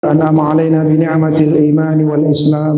أنعم علينا بنعمة الإيمان والإسلام.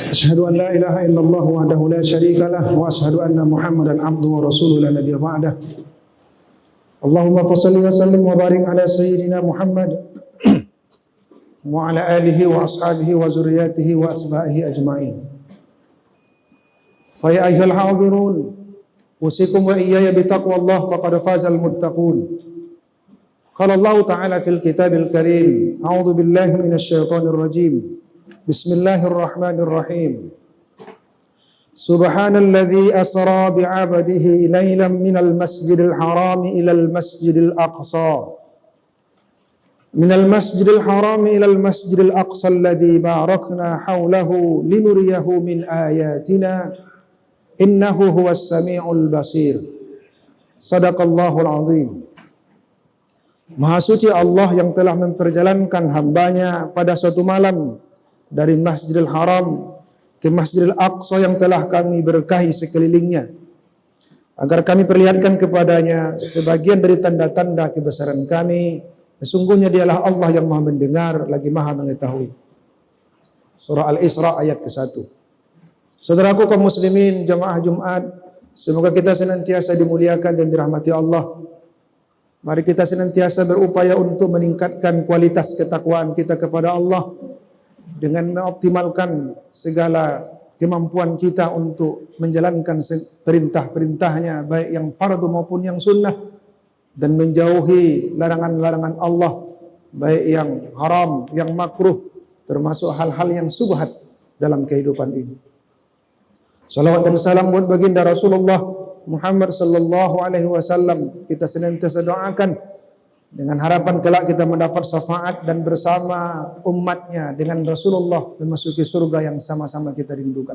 أشهد أن لا إله إلا الله وحده لا شريك له وأشهد أن محمدا عبده ورسوله لا نبي بعده. اللهم فصل وسلم وبارك على سيدنا محمد وعلى آله وأصحابه وذرياته وأتباعه أجمعين. فيا أيها الحاضرون أوصيكم وإياي بتقوى الله فقد فاز المتقون. قال الله تعالى في الكتاب الكريم: أعوذ بالله من الشيطان الرجيم. بسم الله الرحمن الرحيم. سبحان الذي أسرى بعبده ليلا من المسجد الحرام إلى المسجد الأقصى إلى المسجد الأقصى الذي باركنا حوله لنريه من آياتنا إنه هو السميع البصير. صدق الله العظيم. Maha suci Allah yang telah memperjalankan hambanya pada suatu malam dari Masjidil Haram ke Masjidil Aqsa yang telah kami berkahi sekelilingnya, agar kami perlihatkan kepadanya sebagian dari tanda-tanda kebesaran kami. Sesungguhnya dialah Allah yang maha mendengar lagi maha mengetahui. Surah Al-Isra ayat ke-1. Saudaraku kaum muslimin jamaah Jumat, semoga kita senantiasa dimuliakan dan dirahmati Allah. Mari kita senantiasa berupaya untuk meningkatkan kualitas ketakwaan kita kepada Allah dengan mengoptimalkan segala kemampuan kita untuk menjalankan perintah-perintahnya, baik yang fardu maupun yang sunnah, dan menjauhi larangan-larangan Allah, baik yang haram, yang makruh, termasuk hal-hal yang subhat dalam kehidupan ini. Salawat dan salam buat baginda Rasulullah Muhammad sallallahu alaihi wasallam. Kita senantiasa doakan dengan harapan kelak kita mendapat syafaat dan bersama umatnya dengan Rasulullah memasuki surga yang sama-sama kita rindukan.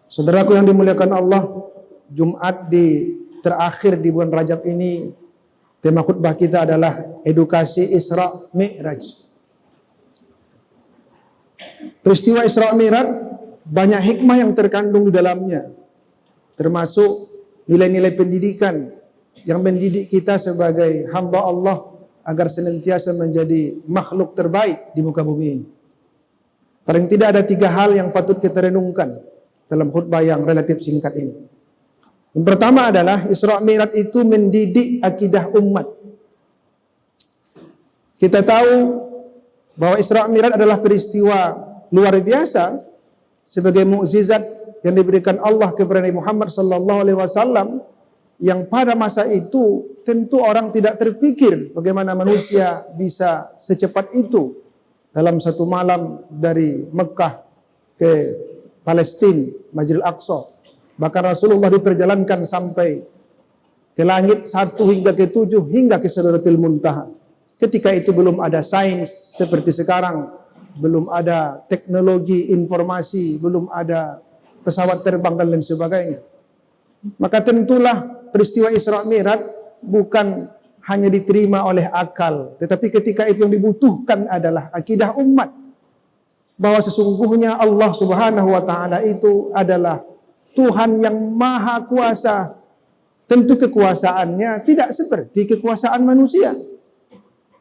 Saudaraku yang dimuliakan Allah, Jumat terakhir di bulan Rajab ini, tema khutbah kita adalah edukasi Isra Mi'raj. Peristiwa Isra Mi'raj banyak hikmah yang terkandung di dalamnya, termasuk nilai-nilai pendidikan yang mendidik kita sebagai hamba Allah agar senantiasa menjadi makhluk terbaik di muka bumi ini. Paling tidak ada 3 hal yang patut kita renungkan dalam khutbah yang relatif singkat ini. Yang pertama adalah Isra Mi'raj itu mendidik akidah umat. Kita tahu bahwa Isra Mi'raj adalah peristiwa luar biasa sebagai mukjizat yang diberikan Allah kepada Nabi Muhammad sallallahu alaihi wasallam, yang pada masa itu tentu orang tidak terpikir bagaimana manusia bisa secepat itu dalam satu malam dari Mekah ke Palestina, Masjidil Aqsa. Bahkan Rasulullah diperjalankan sampai ke langit 1 hingga ke 7 hingga ke Sidratil Muntaha. Ketika itu belum ada sains seperti sekarang, belum ada teknologi informasi, belum ada pesawat terbang dan lain sebagainya. Maka tentulah peristiwa Isra Mi'raj bukan hanya diterima oleh akal, tetapi ketika itu yang dibutuhkan adalah akidah umat, bahwa sesungguhnya Allah Subhanahu wa taala itu adalah Tuhan yang maha kuasa. Tentu kekuasaannya tidak seperti kekuasaan manusia,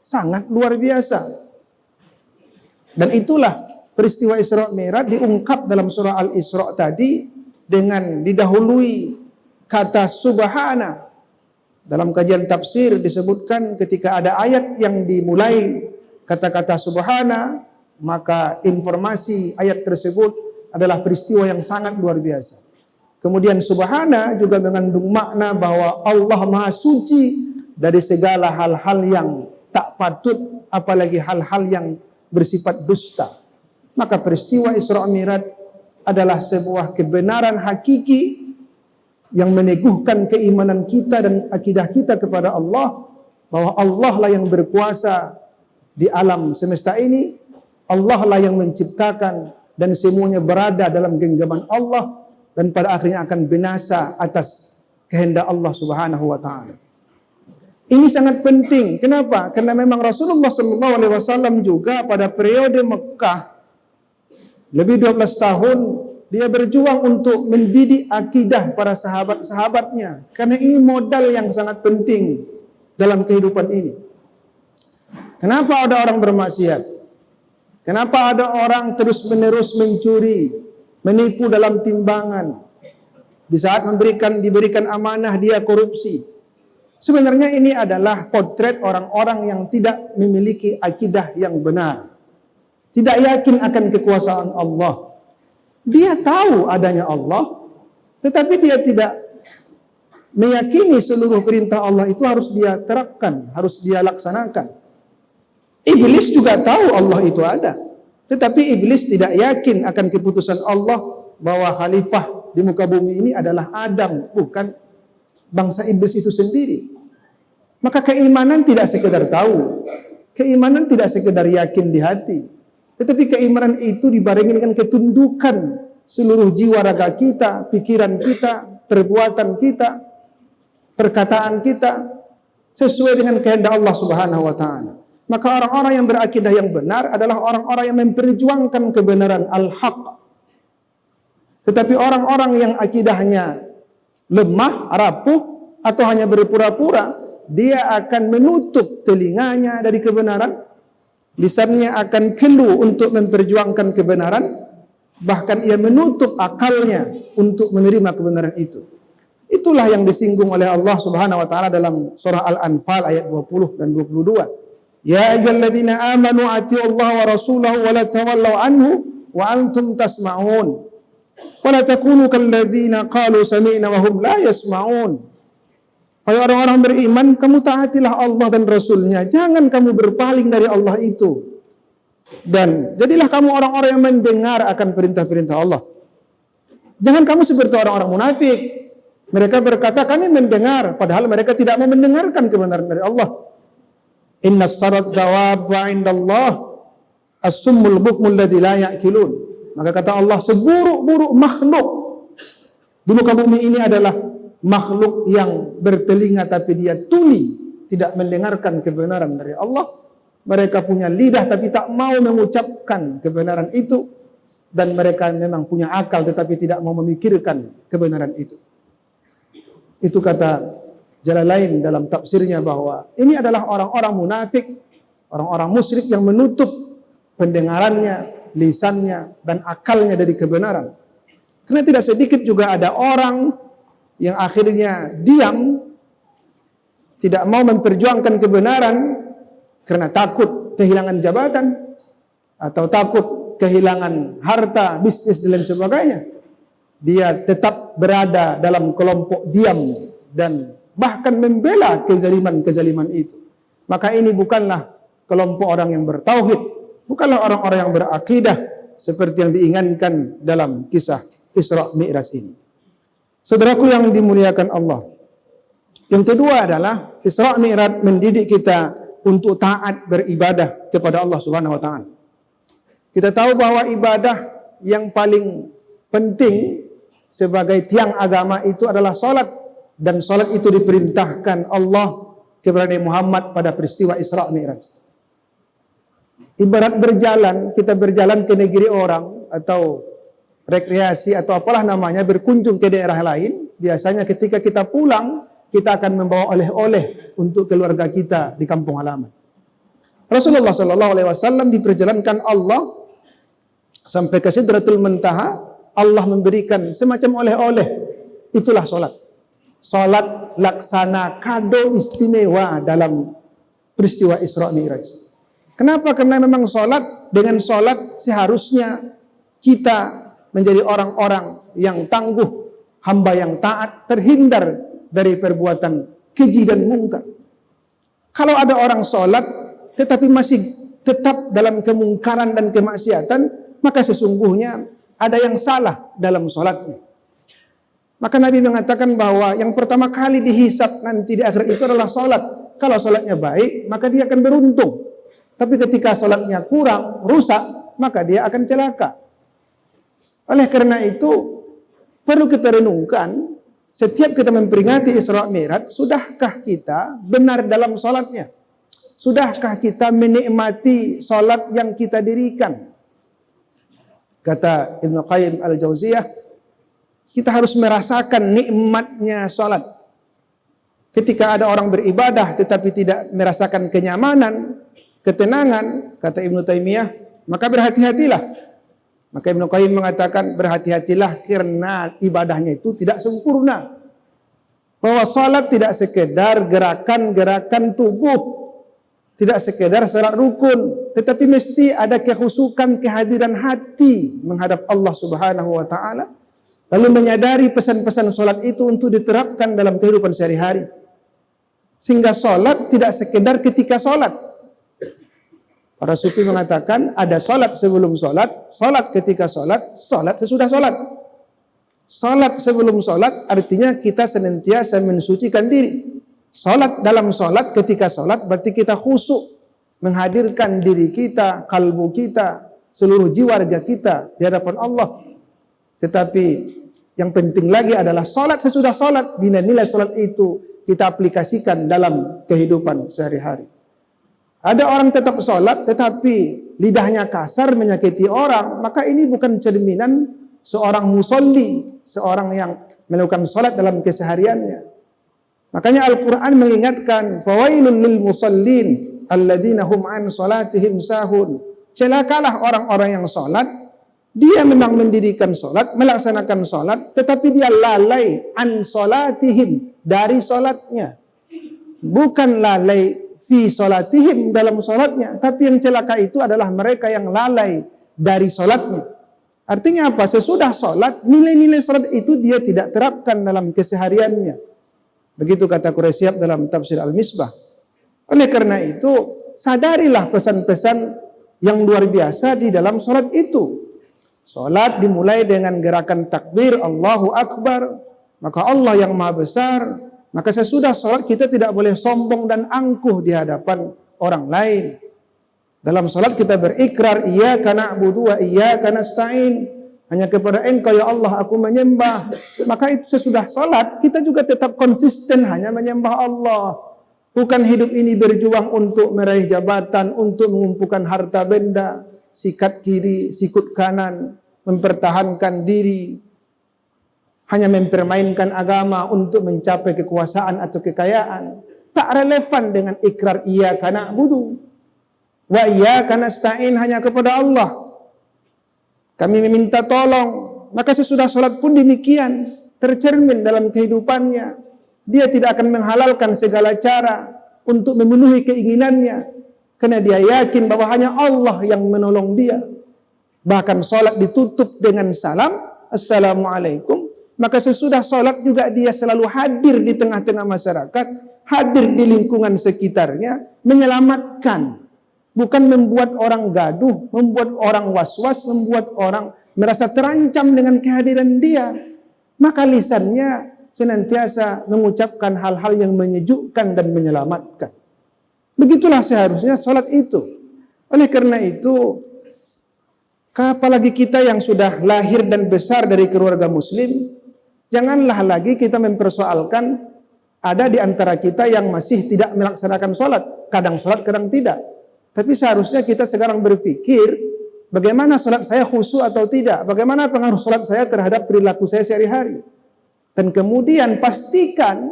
sangat luar biasa. Dan itulah peristiwa Isra Mi'raj diungkap dalam surah Al-Isra tadi dengan didahului kata subhana. Dalam kajian tafsir disebutkan ketika ada ayat yang dimulai kata-kata subhana, maka informasi ayat tersebut adalah peristiwa yang sangat luar biasa. Kemudian subhana juga mengandung makna bahwa Allah Maha Suci dari segala hal-hal yang tak patut, apalagi hal-hal yang bersifat dusta. Maka peristiwa Isra Mi'raj adalah sebuah kebenaran hakiki yang meneguhkan keimanan kita dan akidah kita kepada Allah, bahwa Allah lah yang berkuasa di alam semesta ini, Allah lah yang menciptakan, dan semuanya berada dalam genggaman Allah, dan pada akhirnya akan binasa atas kehendak Allah Subhanahu wa taala. Ini sangat penting. Kenapa? Karena memang Rasulullah SAW juga pada periode Mekah lebih 12 tahun dia berjuang untuk mendidik akidah para sahabat-sahabatnya. Karena ini modal yang sangat penting dalam kehidupan ini. Kenapa ada orang bermaksiat? Kenapa ada orang terus-menerus mencuri, menipu dalam timbangan? Di saat diberikan amanah dia korupsi. Sebenarnya ini adalah potret orang-orang yang tidak memiliki akidah yang benar. Tidak yakin akan kekuasaan Allah. Dia tahu adanya Allah, tetapi dia tidak meyakini seluruh perintah Allah itu harus dia terapkan, harus dia laksanakan. Iblis juga tahu Allah itu ada, tetapi iblis tidak yakin akan keputusan Allah bahwa khalifah di muka bumi ini adalah Adam, bukan bangsa iblis itu sendiri. Maka keimanan tidak sekedar tahu, keimanan tidak sekedar yakin di hati, tetapi keimanan itu dibarengi dengan ketundukan seluruh jiwa raga kita, pikiran kita, perbuatan kita, perkataan kita sesuai dengan kehendak Allah Subhanahu wa taala. Maka orang-orang yang berakidah yang benar adalah orang-orang yang memperjuangkan kebenaran al-haq. Tetapi orang-orang yang akidahnya lemah, rapuh, atau hanya berpura-pura, dia akan menutup telinganya dari kebenaran, lisannya akan keluh untuk memperjuangkan kebenaran, bahkan ia menutup akalnya untuk menerima kebenaran itu. Itulah yang disinggung oleh Allah Subhanahu wa taala dalam surah Al-Anfal ayat 20 dan 22. Ya ayyuhalladzina amanu atiiullaha wa rasulahu wa la tawallau anhu wa antum tasma'un. Wa la takunu kalladzina qalu sami'na wa hum la yasma'un. Hai orang-orang beriman, kamu taatilah Allah dan Rasulnya. Jangan kamu berpaling dari Allah itu. Dan jadilah kamu orang-orang yang mendengar akan perintah-perintah Allah. Jangan kamu seperti orang-orang munafik. Mereka berkata kami mendengar, padahal mereka tidak mau mendengarkan kebenaran dari Allah. Inna sarat dawabba indallah as-summul bukmul ladzi la ya'qilun. Maka kata Allah, seburuk-buruk makhluk di muka bumi ini adalah makhluk yang bertelinga tapi dia tuli, tidak mendengarkan kebenaran dari Allah. Mereka punya lidah tapi tak mau mengucapkan kebenaran itu, dan mereka memang punya akal tetapi tidak mau memikirkan kebenaran itu. Itu kata Jalalain dalam tafsirnya bahwa ini adalah orang-orang munafik, orang-orang musyrik yang menutup pendengarannya, lisannya, dan akalnya dari kebenaran. Karena tidak sedikit juga ada orang yang akhirnya diam, tidak mau memperjuangkan kebenaran karena takut kehilangan jabatan atau takut kehilangan harta, bisnis dan lain sebagainya. Dia tetap berada dalam kelompok diam dan bahkan membela kezaliman-kezaliman itu. Maka ini bukanlah kelompok orang yang bertauhid, bukanlah orang-orang yang berakidah seperti yang diinginkan dalam kisah Isra Mi'raj ini. Saudaraku yang dimuliakan Allah, yang kedua adalah Isra Mi'raj mendidik kita untuk taat beribadah kepada Allah Subhanahu wa taala. Kita tahu bahwa ibadah yang paling penting sebagai tiang agama itu adalah salat. Dan salat itu diperintahkan Allah kepada Nabi Muhammad pada peristiwa Isra Mi'raj. Ibarat berjalan, kita berjalan ke negeri orang atau rekreasi atau apalah namanya, berkunjung ke daerah lain. Biasanya ketika kita pulang, kita akan membawa oleh-oleh untuk keluarga kita di kampung halaman. Rasulullah SAW diperjalankan Allah sampai ke Sidratul Muntaha. Allah memberikan semacam oleh-oleh. Itulah salat. Salat laksana kado istimewa dalam peristiwa Isra Mi'raj. Kenapa? Karena memang salat, dengan salat seharusnya kita menjadi orang-orang yang tangguh, hamba yang taat, terhindar dari perbuatan keji dan mungkar. Kalau ada orang salat tetapi masih tetap dalam kemungkaran dan kemaksiatan, maka sesungguhnya ada yang salah dalam salatnya. Maka Nabi mengatakan bahwa yang pertama kali dihisab nanti di akhirat itu adalah salat. Kalau salatnya baik, maka dia akan beruntung. Tapi ketika salatnya kurang, rusak, maka dia akan celaka. Oleh karena itu, perlu kita renungkan, setiap kita memperingati Isra Mi'raj, sudahkah kita benar dalam salatnya? Sudahkah kita menikmati salat yang kita dirikan? Kata Ibnu Qayyim Al-Jauziyah, kita harus merasakan nikmatnya salat. Ketika ada orang beribadah tetapi tidak merasakan kenyamanan, ketenangan, kata Ibnu Taimiyah, maka berhati-hatilah. Maka Ibnu Qayyim mengatakan berhati-hatilah karena ibadahnya itu tidak sempurna. Bahwa salat tidak sekedar gerakan-gerakan tubuh, tidak sekedar salat rukun, tetapi mesti ada kekhusukan kehadiran hati menghadap Allah Subhanahu wa taala. Lalu menyadari pesan-pesan salat itu untuk diterapkan dalam kehidupan sehari-hari. Sehingga salat tidak sekedar ketika salat. Para sufi mengatakan ada salat sebelum salat, salat ketika salat, salat sesudah salat. Salat sebelum salat artinya kita senantiasa mensucikan diri. Salat dalam salat, ketika salat berarti kita khusyuk menghadirkan diri kita, kalbu kita, seluruh jiwa raga kita di hadapan Allah. Tetapi yang penting lagi adalah salat sesudah salat, nilai-nilai salat itu kita aplikasikan dalam kehidupan sehari-hari. Ada orang tetap salat tetapi lidahnya kasar menyakiti orang, maka ini bukan cerminan seorang musolli, seorang yang melakukan salat dalam kesehariannya. Makanya Al-Quran mengingatkan, fawailun lil musallin alladzina hum an salatihim sahun. Celakalah orang-orang yang salat, dia memang mendirikan salat, melaksanakan salat, tetapi dia lalai an salatihim, dari salatnya. Bukan lalai fi salatihim, dalam salatnya, tapi yang celaka itu adalah mereka yang lalai dari salatnya. Artinya apa? Sesudah salat, nilai-nilai salat itu dia tidak terapkan dalam kesehariannya. Begitu kata Quraisyab dalam tafsir Al-Misbah. Oleh karena itu, sadarilah pesan-pesan yang luar biasa di dalam salat itu. Salat dimulai dengan gerakan takbir, Allahu Akbar, maka Allah yang Maha Besar. Maka sesudah salat kita tidak boleh sombong dan angkuh di hadapan orang lain. Dalam salat kita berikrar, iyyaka na'budu wa iyyaka nasta'in. Hanya kepada Engkau ya Allah aku menyembah. Maka itu sesudah salat kita juga tetap konsisten hanya menyembah Allah. Bukan hidup ini berjuang untuk meraih jabatan, untuk mengumpulkan harta benda, sikat kiri, sikut kanan, mempertahankan diri, hanya mempermainkan agama untuk mencapai kekuasaan atau kekayaan. Tak relevan dengan ikrar iyyaka na'budu wa iyyaka nasta'in, hanya kepada Allah kami meminta tolong. Maka sesudah salat pun demikian, tercermin dalam kehidupannya. Dia tidak akan menghalalkan segala cara untuk memenuhi keinginannya, karena dia yakin bahwa hanya Allah yang menolong dia. Bahkan salat ditutup dengan salam, assalamualaikum. Maka sesudah salat juga dia selalu hadir di tengah-tengah masyarakat, hadir di lingkungan sekitarnya, menyelamatkan. Bukan membuat orang gaduh, membuat orang was-was, membuat orang merasa terancam dengan kehadiran dia. Maka lisannya senantiasa mengucapkan hal-hal yang menyejukkan dan menyelamatkan. Begitulah seharusnya salat itu. Oleh karena itu, apalagi kita yang sudah lahir dan besar dari keluarga muslim, janganlah lagi kita mempersoalkan ada di antara kita yang masih tidak melaksanakan salat. Kadang salat, kadang tidak. Tapi seharusnya kita sekarang berpikir, bagaimana salat saya khusyuk atau tidak? Bagaimana pengaruh salat saya terhadap perilaku saya sehari-hari? Dan kemudian pastikan,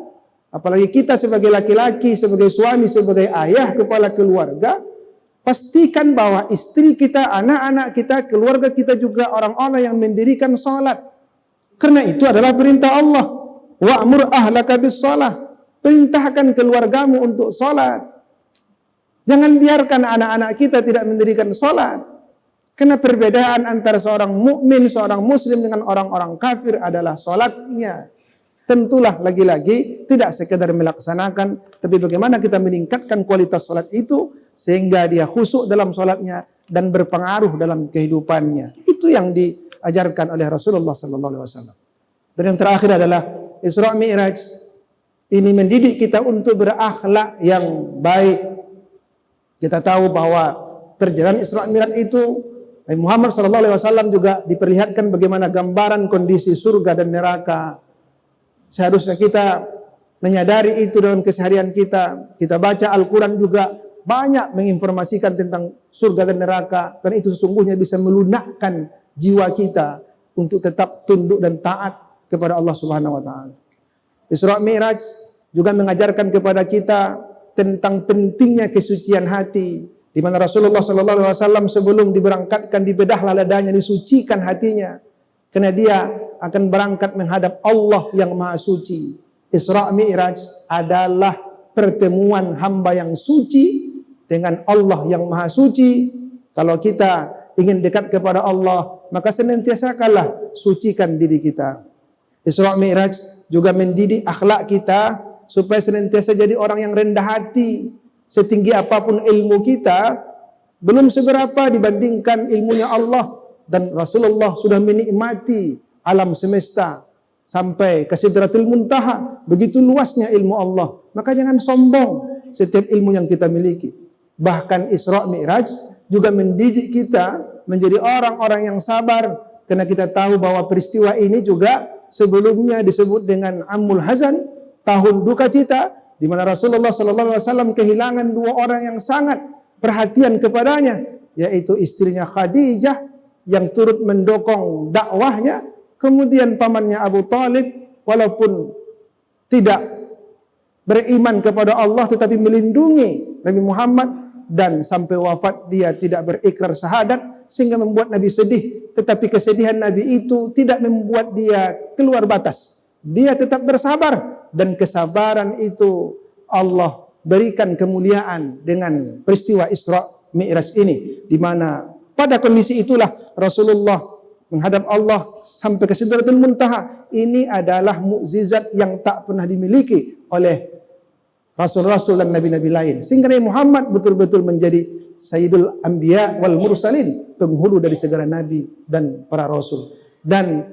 apalagi kita sebagai laki-laki, sebagai suami, sebagai ayah, kepala keluarga, pastikan bahwa istri kita, anak-anak kita, keluarga kita juga orang-orang yang mendirikan salat. Karena itu adalah perintah Allah. Wa'mur ahlaka bis-shalah. Perintahkan keluargamu untuk salat. Jangan biarkan anak-anak kita tidak mendirikan salat. Karena perbedaan antara seorang mukmin, seorang muslim dengan orang-orang kafir adalah salatnya. Tentulah lagi-lagi tidak sekedar melaksanakan, tapi bagaimana kita meningkatkan kualitas salat itu sehingga dia khusyuk dalam salatnya dan berpengaruh dalam kehidupannya. Itu yang diajarkan oleh Rasulullah SAW. Dan yang terakhir adalah Isra Mi'raj. Ini mendidik kita untuk berakhlak yang baik. Kita tahu bahwa perjalanan Isra Mi'raj itu Nabi Muhammad SAW juga diperlihatkan bagaimana gambaran kondisi surga dan neraka. Seharusnya kita menyadari itu dalam keseharian kita. Kita baca Al-Quran juga banyak menginformasikan tentang surga dan neraka. Dan itu sesungguhnya bisa melunakkan jiwa kita untuk tetap tunduk dan taat kepada Allah Subhanahu wa taala. Isra Mi'raj juga mengajarkan kepada kita tentang pentingnya kesucian hati. di mana Rasulullah sallallahu alaihi wasallam sebelum diberangkatkan dibedahlah dadanya, disucikan hatinya, karena dia akan berangkat menghadap Allah yang Maha Suci. Isra Mi'raj adalah pertemuan hamba yang suci dengan Allah yang Maha Suci. Kalau kita ingin dekat kepada Allah, maka senantiasakanlah sucikan diri kita. Isra Mi'raj juga mendidik akhlak kita supaya senantiasa jadi orang yang rendah hati. Setinggi apapun ilmu kita, belum seberapa dibandingkan ilmunya Allah. Dan Rasulullah sudah menikmati alam semesta sampai ke Sidratul Muntaha. Begitu luasnya ilmu Allah. Maka jangan sombong setiap ilmu yang kita miliki. Bahkan Isra Mi'raj juga mendidik kita menjadi orang-orang yang sabar. Karena kita tahu bahwa peristiwa ini juga sebelumnya disebut dengan Amul Hazan, tahun duka cita, di mana Rasulullah sallallahu alaihi wasallam kehilangan dua orang yang sangat perhatian kepadanya, yaitu istrinya Khadijah yang turut mendukung dakwahnya, kemudian pamannya Abu Talib walaupun tidak beriman kepada Allah tetapi melindungi Nabi Muhammad, dan sampai wafat dia tidak berikrar syahadat sehingga membuat Nabi sedih, tetapi kesedihan Nabi itu tidak membuat dia keluar batas. Dia tetap bersabar, dan kesabaran itu Allah berikan kemuliaan dengan peristiwa Isra Mi'raj ini, di mana pada kondisi itulah Rasulullah menghadap Allah sampai ke Sidratul Muntaha. Ini adalah mukjizat yang tak pernah dimiliki oleh rasul-rasul dan nabi-nabi lain, sehingga Nabi Muhammad betul-betul menjadi Sayyidul Anbiya wal Mursalin, penghulu dari segala nabi dan para rasul. Dan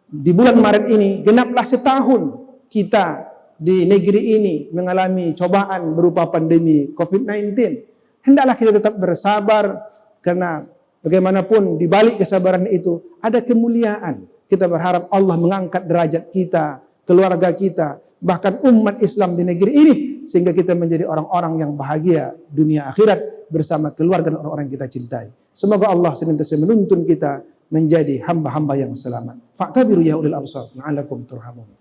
di bulan Maret ini genaplah setahun kita di negeri ini mengalami cobaan berupa pandemi COVID-19. Hendaklah kita tetap bersabar, karena bagaimanapun di balik kesabaran itu ada kemuliaan. Kita berharap Allah mengangkat derajat kita, keluarga kita, bahkan umat Islam di negeri ini, sehingga kita menjadi orang-orang yang bahagia dunia akhirat bersama keluarga dan orang-orang yang kita cintai. Semoga Allah senantiasa menuntun kita menjadi hamba-hamba yang selamat. Fa'tabiru ya ulil absar, la'allakum turhamun.